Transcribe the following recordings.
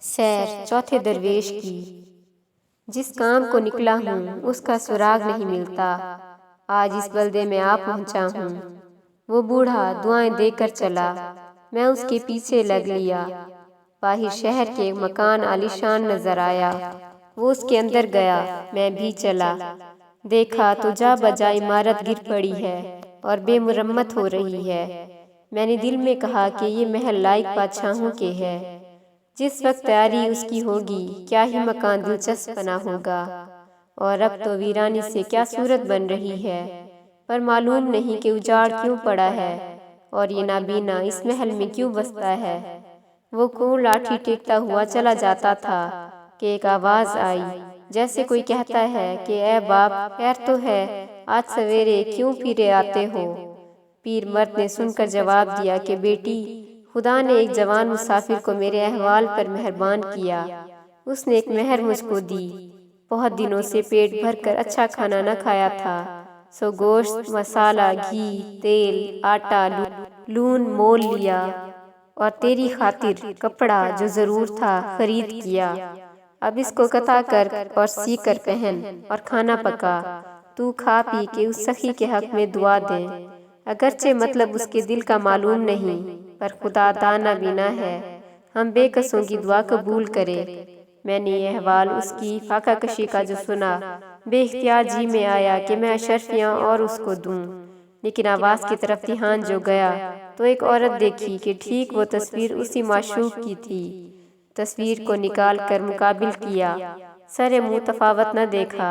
سیر چوتھے درویش کی۔ جس کام کو نکلا ہوں اس کا سراغ نہیں ملتا، آج اس بلدے میں آ پہنچا ہوں۔ وہ بوڑھا دعائیں دے کر چلا، میں اس کے پیچھے لگ لیا۔ باہر شہر کے مکان عالیشان نظر آیا، وہ اس کے اندر گیا، میں بھی چلا۔ دیکھا تو جا بجا عمارت گر پڑی ہے اور بے مرمت ہو رہی ہے۔ میں نے دل میں کہا کہ یہ محل لائق بادشاہوں کے ہے، جس وقت تیاری اس کی ہوگی کیا ہی مکان دلچسپ بنا ہوگا، اور اب تو ویرانی سے کیا صورت بن رہی ہے، پر معلوم نہیں کہ اجاڑ کیوں پڑا ہے اور یہ نابینا اس محل میں کیوں بستا ہے۔ وہ کون لاٹھی ٹیکتا ہوا چلا جاتا تھا کہ ایک آواز آئی، جیسے کوئی کہتا ہے کہ اے باپ خیر تو ہے، آج سویرے کیوں پھرے آتے ہو؟ پیر مرد نے سن کر جواب دیا کہ بیٹی، خدا نے ایک جوان مسافر کو میرے احوال پر مہربان کیا، اس نے ایک مہر مجھ کو دی۔ بہت دنوں سے پیٹ بھر کر اچھا کھانا نہ کھایا تھا، سو گوشت، مسالہ، گھی، تیل، آٹا، لون مول لیا، اور تیری خاطر کپڑا جو ضرور تھا خرید کیا۔ اب اس کو قطع کر اور سی کر پہن اور کھانا پکا، تو کھا پی کے اس سخی کے حق میں دعا دیں۔ اگرچہ مطلب اس کے دل کا معلوم نہیں، پر خدا دانا بینا ہے، ہم بے کسوں کی دعا قبول کرے۔ میں نے یہ احوال اس کی فاقہ کشی کا جو سنا، بے اختیار جی میں آیا کہ میں اشرفیاں اور اس کو دوں، لیکن آواز کی طرف دھیان جو گیا تو ایک عورت دیکھی کہ ٹھیک وہ تصویر اسی معشوق کی تھی۔ تصویر کو نکال کر مقابل کیا، سر منہ تفاوت نہ دیکھا،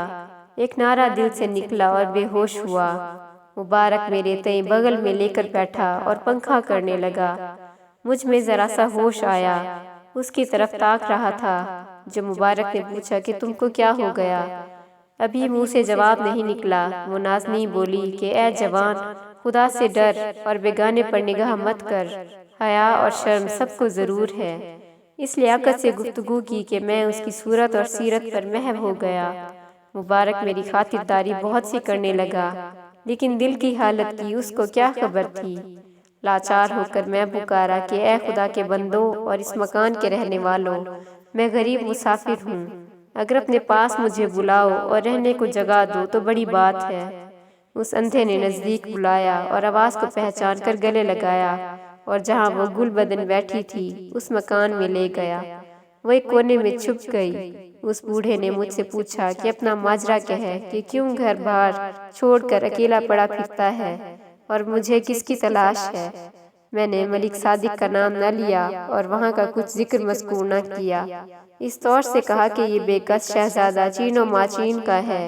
ایک نعرہ دل سے نکلا اور بے ہوش ہوا۔ مبارک میرے تئیں بغل میں لے کر بیٹھا اور پنکھا کرنے لگا۔ مجھ میں ذرا سا ہوش آیا، اس کی طرف تاک رہا تھا، جو مبارک نے پوچھا کہ تم کو کیا ہو گیا؟ ابھی منہ سے جواب نہیں نکلا، وہ نازنیں بولی کہ اے جوان، خدا سے ڈر اور بیگانے پر نگاہ مت کر، حیا اور شرم سب کو ضرور ہے۔ اس لیاقت سے گفتگو کی کہ میں اس کی صورت اور سیرت پر محو ہو گیا۔ مبارک میری خاطرداری بہت سی کرنے لگا، لیکن دل کی حالت کی اس کو کیا خبر تھی۔ لاچار ہو کر میں پکارا کہ اے خدا کے بندوں اور اس مکان کے رہنے والوں، میں غریب مسافر ہوں، اگر اپنے پاس مجھے بلاؤ اور رہنے کو جگہ دو تو بڑی بات ہے۔ اس اندھے نے نزدیک بلایا اور آواز کو پہچان کر گلے لگایا، اور جہاں وہ گل بدن بیٹھی تھی اس مکان میں لے گیا۔ وہ ایک کونے میں چھپ گئی۔ اس بوڑھے نے مجھ سے پوچھا کہ اپنا ماجرا کیا ہے، کہ کیوں گھر بار چھوڑ کر اکیلا پڑا پھرتا ہے، اور مجھے کس کی تلاش ہے؟ میں نے ملک صادق کا نام نہ لیا اور وہاں کا کچھ ذکر مذکور نہ کیا، اس طور سے کہا کہ یہ بے کس شہزادہ چین و ماچین کا ہے۔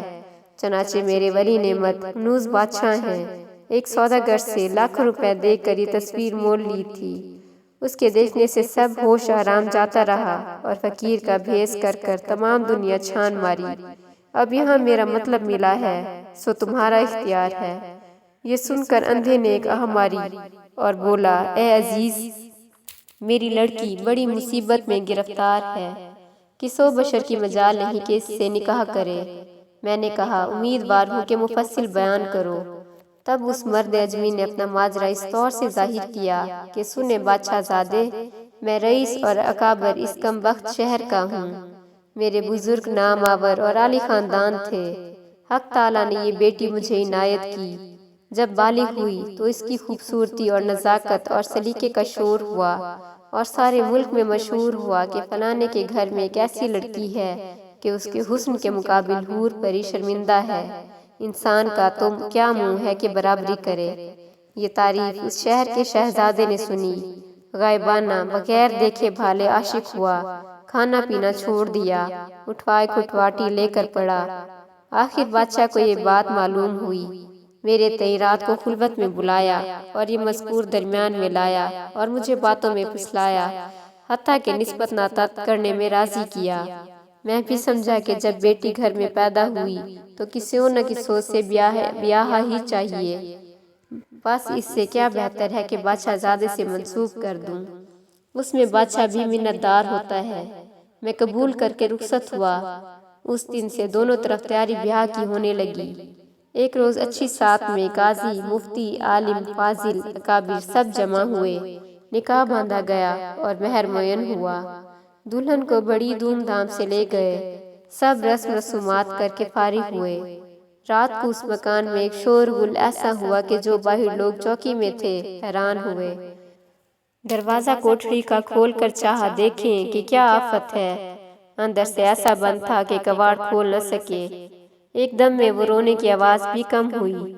چنانچہ میرے ولی نعمت کنوز بادشاہ ہیں، ایک سوداگر سے لاکھوں روپے دے کر یہ تصویر مول لی تھی۔ اس کے دیکھنے سے سب ہوش آرام جاتا رہا اور فقیر کا بھیس کر کر تمام دنیا چھان ماری۔ اب یہاں میرا مطلب ملا ہے، سو تمہارا اختیار ہے۔ یہ سن کر اندھے نے ایک آہ ماری اور بولا، اے عزیز، میری لڑکی بڑی مصیبت میں گرفتار ہے، کسو بشر کی مجال نہیں کہ اس سے نکاح کرے۔ میں نے کہا، امیدوار ہوں کہ مفصل بیان کرو۔ تب اس مرد اجمی نے اپنا ماجرا اس طور سے ظاہر کیا کہ سنے بادشاہ زادے، میں رئیس اور اکابر اس کم بخت شہر کا ہوں۔ میرے بزرگ نام آور اور عالی خاندان تھے۔ حق تعالیٰ نے یہ بیٹی مجھے عنایت کی۔ جب بالغ ہوئی تو اس کی خوبصورتی اور نزاکت اور سلیقے کا شور ہوا، اور سارے ملک میں مشہور ہوا کہ فلانے کے گھر میں ایک ایسی لڑکی ہے کہ اس کے حسن کے مقابل حور پری شرمندہ ہے۔ انسان کا تو کیا منہ ہے کہ برابری کرے۔ یہ تعریف اس شہر کے شہزادے نے سنی، غائبانہ بغیر دیکھے بھالے عاشق ہوا، کھانا پینا چھوڑ دیا، اٹھوائے کھٹواٹی لے کر پڑا۔ آخر بادشاہ کو یہ بات معلوم ہوئی، میرے تئیں رات کو خلوت میں بلایا اور یہ مذکور درمیان میں لایا اور مجھے باتوں میں پھسلایا، حتیٰ کہ نسبت ناتت کرنے میں راضی کیا۔ میں بھی سمجھا کہ جب بیٹی گھر میں پیدا ہوئی تو کسی نہ کسی سے بیاہ ہی چاہیے، بس اس سے کیا بہتر ہے کہ بادشاہ زادے سے منسوب کر دوں، اس میں بادشاہ بھی منت دار ہوتا ہے۔ میں قبول کر کے رخصت ہوا۔ اس دن سے دونوں طرف تیاری بیاہ کی ہونے لگی۔ ایک روز اچھی سات میں قاضی، مفتی، عالم، فاضل، اکابر سب جمع ہوئے، نکاح باندھا گیا اور مہر معین ہوا۔ دلہن کو بڑی دھوم دھام سے لے گئے، سب رسم رسومات کر کے فارغ ہوئے۔ رات کو اس مکان میں ایک شور غل ایسا ہوا کہ جو باہر لوگ چوکی میں تھے حیران ہوئے۔ دروازہ کوٹھری کا کھول کر چاہا دیکھیں کہ کیا آفت ہے۔ اندر سے ایسا بند تھا کہ کواڑ کھول نہ سکے۔ ایک دم میں وہ رونے کی آواز بھی کم ہوئی۔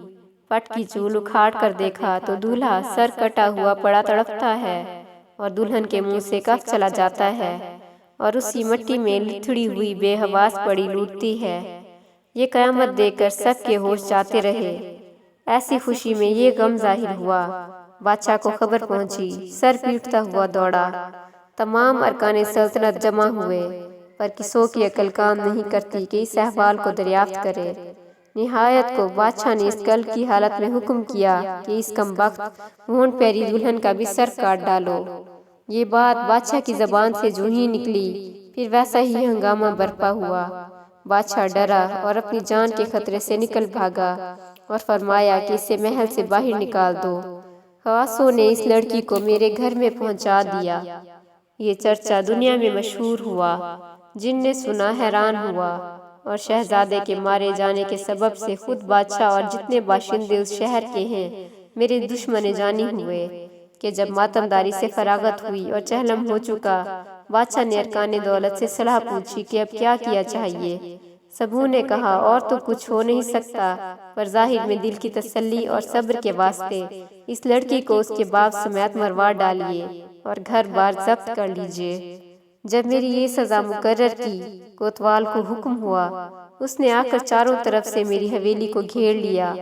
پٹ کی چول اکھاڑ کر دیکھا تو دولہا سر کٹا ہوا پڑا تڑپتا ہے اور دلہن کے منہ سے کف چلا جاتا ہے اور اسی مٹی میں لتھڑی ہوئی بے حواس پڑی لوٹتی ہے۔ یہ قیامت دیکھ کر سب کے ہوش جاتے رہے۔ ایسی خوشی میں یہ غم ظاہر ہوا۔ بادشاہ کو خبر پہنچی، سر پیٹتا ہوا دوڑا۔ تمام ارکان سلطنت جمع ہوئے، پر کسوں کی عقل کام نہیں کرتی کہ اس احوال کو دریافت کرے۔ نہایت کو بادشاہ نے اس کل کی حالت میں حکم کیا کہ اس کم بخت ہونٹ پیری دلہن کا بھی سر کاٹ ڈالو۔ یہ بات بادشاہ کی زبان سے جو ہی نکلی، پھر ویسا ہی ہنگامہ برپا ہوا۔ بادشاہ ڈرا اور اپنی جان کے خطرے سے نکل بھاگا اور فرمایا کہ اسے محل سے باہر نکال دو۔ خواصوں نے اس لڑکی کو میرے گھر میں پہنچا دیا۔ یہ چرچا دنیا میں مشہور ہوا۔ جن نے سنا حیران ہوا اور شہزادے کے مارے جانے کے سبب سے خود بادشاہ اور جتنے باشندے اس شہر کے ہیں میرے دشمن جانی ہوئے کہ جب ماتمداری سے فراغت ہوئی اور چہلم ہو چکا، بادشاہ نے ارکان دولت سے صلاح پوچھی کہ اب کیا کیا چاہیے۔ سبھوں نے کہا اور تو کچھ ہو نہیں سکتا، پر ظاہر میں دل کی تسلی اور صبر کے واسطے اس لڑکی کو اس کے باپ سمیت مروا ڈالیے اور گھر بار ضبط کر لیجئے۔ جب میری یہ سزا مقرر کی، کوتوال کو حکم ہوا۔ اس نے آ کر چاروں طرف سے میری حویلی کو گھیر لیا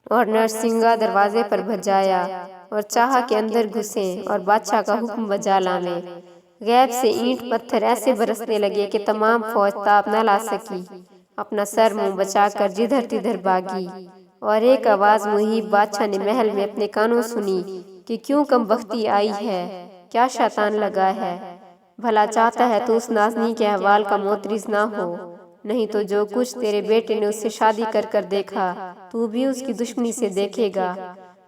اور نرسنگا دروازے پر بھجایا اور چاہا کہ اندر گھسیں اور بادشاہ کا حکم بجا لائیں۔ غیب سے اینٹ پتھر ایسے برسنے لگے کہ تمام فوج تاب نہ لا سکی۔ اپنا سر منہ بچا کر جدھر تدھر بھاگی اور ایک آواز محیب بادشاہ نے محل میں اپنے کانوں سنی کہ کیوں کم بختی آئی ہے، کیا شیطان لگا ہے۔ بھلا چاہتا ہے تو اس نازنی کے احوال کا معترض نہ ہو، نہیں تو جو کچھ تیرے بیٹے نے اس سے شادی کر کر دیکھا تو بھی اس کی دشمنی سے دیکھے گا۔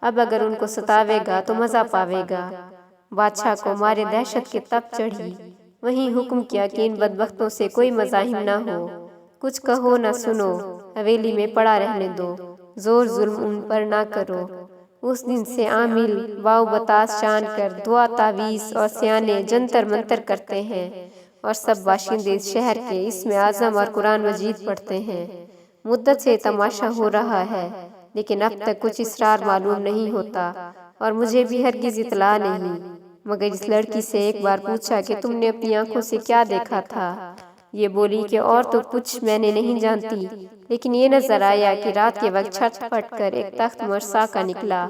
اب اگر ان کو ستاوے گا تو مزہ پاوے گا۔ بادشاہ کو مارے دہشت کے تپ چڑھی۔ وہیں حکم کیا کہ ان بدبختوں سے کوئی مزاحم نہ ہو، کچھ کہو نہ سنو، حویلی میں پڑا رہنے دو، زور ظلم ان پر نہ کرو۔ اس دن سے عامل واو بتاس شان کر دعا تعویذ اور سیانے جنتر منتر کرتے ہیں اور سب باشندے اس شہر کے اسم اعظم اور قرآن مجید پڑھتے ہیں۔ مدت سے تماشا ہو رہا ہے لیکن اب تک کچھ اسرار معلوم نہیں ہوتا اور مجھے بھی ہرگز اطلاع نہیں، مگر اس لڑکی سے ایک بار پوچھا کہ تم نے اپنی آنکھوں سے کیا دیکھا تھا۔ یہ بولی کہ اور تو کچھ میں نے نہیں جانتی، لیکن یہ نظر آیا کہ رات کے وقت چھت پھٹ کر ایک تخت مرصع کا نکلا،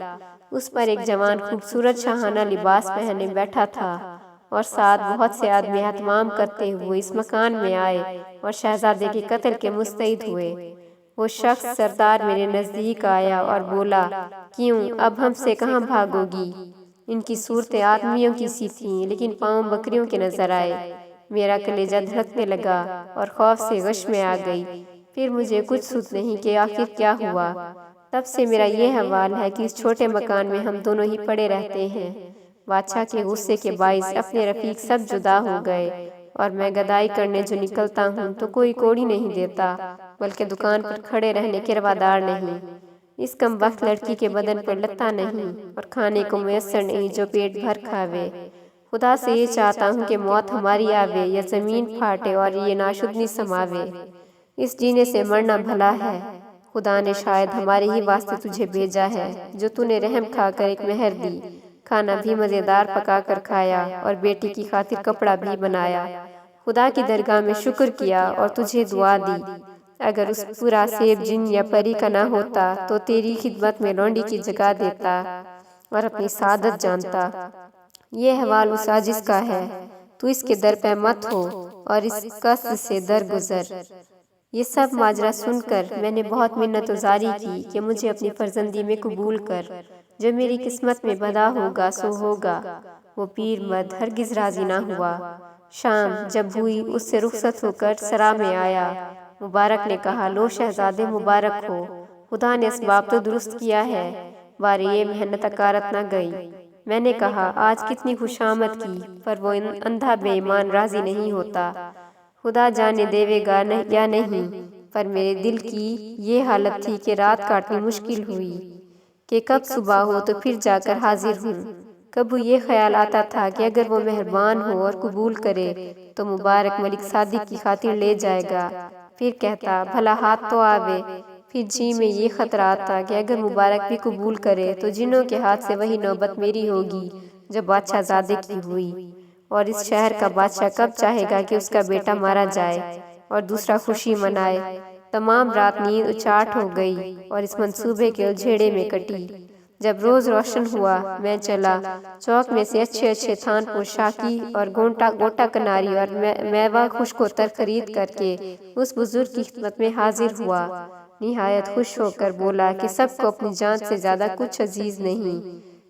اس پر ایک جوان خوبصورت شاہانہ لباس پہنے بیٹھا تھا اور ساتھ بہت سے آدمی اہتمام کرتے ہوئے اس مکان میں آئے اور شہزادے کے قتل کے مستعد ہوئے۔ وہ شخص سردار میرے نزدیک آیا اور بولا، کیوں اب ہم سے کہاں بھاگو گی؟ ان کی صورتیں آدمیوں کی سی تھیں لیکن پاؤں بکریوں کے نظر آئے۔ میرا کلیجہ دھڑکنے لگا اور خوف سے غش میں آ گئی۔ پھر مجھے کچھ سود نہیں کہ آخر کیا ہوا۔ تب سے میرا یہ حوال ہے کہ اس چھوٹے مکان میں ہم دونوں ہی پڑے رہتے ہیں۔ بادشاہ کے غصے کے باعث اپنے رفیق سب جدا ہو گئے اور میں گدائی کرنے جو نکلتا ہوں تو کوئی کوڑی نہیں دیتا، بلکہ دکان پر کھڑے رہنے کے روادار نہیں۔ اس کم بخت لڑکی کے بدن پر لتا نہیں اور کھانے کو میسر نہیں جو پیٹ بھر کھاوے۔ خدا سے یہ چاہتا ہوں کہ موت ہماری آوے یا زمین پھاٹے اور یہ ناشدنی سماوے۔ اس جینے سے مرنا بھلا ہے۔ خدا نے شاید ہمارے ہی واسطے تجھے بھیجا ہے جو تو نے رحم کھا کر ایک مہر دی، کھانا بھی مزیدار پکا کر کھایا اور بیٹی کی خاطر کپڑا بھی بنایا، خدا کی درگاہ میں شکر کیا اور تجھے دعا دی۔ اگر اس پورا سیب جن یا پری کا نہ ہوتا تو تیری خدمت میں لونڈی کی جگہ دیتا اور اپنی سعادت جانتا۔ یہ حوال اس عاجز کا ہے، تو اس کے در پہ مت ہو اور اس قصد سے درگزر۔ یہ سب ماجرا سن کر میں نے بہت منت وزاری کی کہ مجھے اپنی فرزندی میں قبول کر، جو میری قسمت میں بدا ہوگا سو ہوگا۔ وہ پیر مرد ہرگز راضی نہ ہوا۔ شام جب ہوئی اس سے رخصت ہو کر سرا میں آیا۔ مبارک نے کہا، لو شہزادے مبارک ہو، خدا نے اسباب تو درست کیا ہے، بارے یہ محنت اکارت نہ گئی۔ میں نے کہا آج کتنی خوشامد کی، پر وہ اندھا بے ایمان راضی نہیں ہوتا۔ خدا جانے دیوے گا یا نہیں، پر میرے دل کی یہ حالت تھی کہ رات کاٹنی مشکل ہوئی کہ کب صبح ہو تو پھر جا کر حاضر ہوں۔ کبھی یہ خیال آتا تھا کہ اگر وہ مہربان ہو اور قبول کرے تو مبارک ملک صادق کی خاطر لے جائے گا۔ پھر کہتا بھلا ہاتھ تو آوے۔ پھر جی میں یہ خطرہ آتا کہ اگر مبارک بھی قبول کرے تو جنوں کے ہاتھ سے وہی نوبت میری ہوگی جو بادشاہ زادے کی ہوئی، اور اس شہر کا بادشاہ کب چاہے گا کہ اس کا بیٹا مارا جائے اور دوسرا خوشی منائے۔ تمام رات نیند اچاٹ ہو گئی اور اس منصوبے کے الجھیڑے میں کٹی۔ جب روز روشن ہوا میں چلا چوک میں سے اچھے اچھے تھان پوشاکی اور گوٹا کناری اور میوہ خشک و تر خرید کر کے اس بزرگ کی خدمت میں حاضر ہوا۔ نہایت خوش ہو کر بولا کہ سب کو اپنی جان سے زیادہ کچھ عزیز نہیں،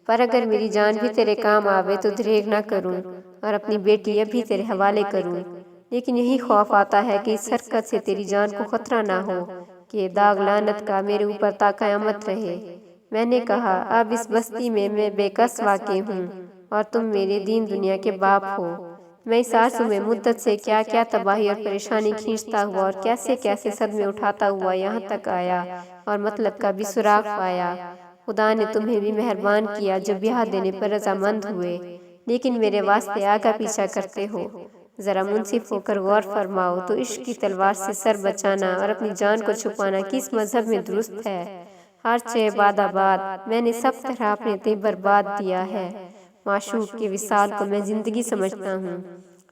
پر اگر میری جان بھی تیرے کام آوے تو دریغ نہ کروں اور اپنی بیٹی اب بھی تیرے حوالے کروں، لیکن یہی خوف آتا ہے کہ اس حرکت سے تیری جان کو خطرہ نہ ہو کہ داغ لعنت کا میرے اوپر تا قیامت رہے۔ میں نے کہا اب اس بستی میں بے کس واقع ہوں اور تم میرے دین دنیا کے باپ ہو۔ میں اس آرزو میں مدت سے کیا کیا تباہی اور پریشانی کھینچتا ہوا اور کیسے کیسے صدمے اٹھاتا ہوا یہاں تک آیا اور مطلب کا بھی سراغ پایا۔ خدا نے تمہیں بھی مہربان کیا جو بیاہ دینے پر رضامند ہوئے، لیکن میرے واسطے آگا پیچھا کرتے ہو۔ ذرا منصف ہو کر غور فرماؤ تو عشق کی تلوار سے سر بچانا اور اپنی جان کو چھپانا کس مذہب میں درست ہے؟ ہر چہ بعد آباد میں نے سب طرح اپنے تئیں برباد دیا ہے۔ معشوق کے وصال کو میں زندگی سمجھتا ہوں،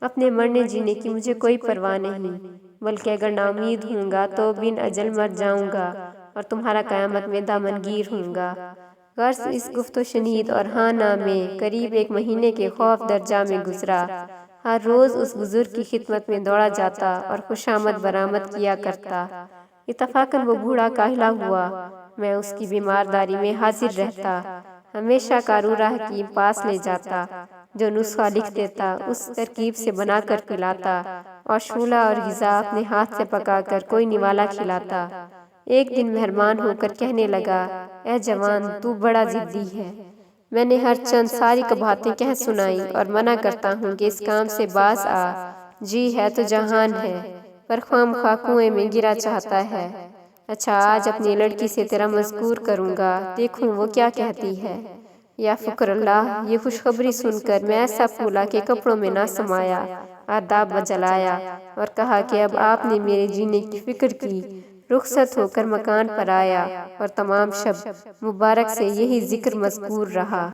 اپنے مرنے جینے کی مجھے کوئی پرواہ نہیں، بلکہ اگر ناامید ہوں گا تو بن اجل مر جاؤں گا اور تمہارا قیامت میں دامنگیر ہوں گا۔ غرض اس گفت و شنید اور ہاں نا میں قریب 1 مہینے کے خوف درجہ میں گزرا۔ ہر روز اس بزرگ کی خدمت میں دوڑا جاتا اور خوشامد برآمد کیا کرتا۔ اتفاقاً وہ بوڑھا کاہلا ہوا، میں اس کی بیمارداری میں حاضر رہتا، ہمیشہ قارورہ حکیم پاس لے جاتا جو نسخہ لکھ دیتا، اس ترکیب سے بنا کر پلاتا اور شولہ اور غذا اپنے ہاتھ سے پکا کر کوئی نوالا کھلاتا۔ ایک دن مہربان ہو کر کہنے لگا اے جوان تو بڑا ضدی ہے۔ میں نے ہر چند ساری قباحتیں کہہ سنائیں اور منع کرتا ہوں کہ اس کام سے باز آ، جی ہے تو جہان ہے پر خواہ کنویں میں گرا چاہتا ہے۔ اچھا آج اپنی لڑکی سے تیرا مذکور کروں گا، دیکھوں وہ کیا کہتی ہے۔ یا فکر اللہ، یہ خوشخبری سن کر میں ایسا پھولا کہ کپڑوں میں نہ سمایا، آداب بجلایا اور کہا کہ اب آپ نے میرے جینے کی فکر کی۔ رخصت ہو کر مکان پر آیا اور تمام شب مبارک سے یہی ذکر مذکور رہا۔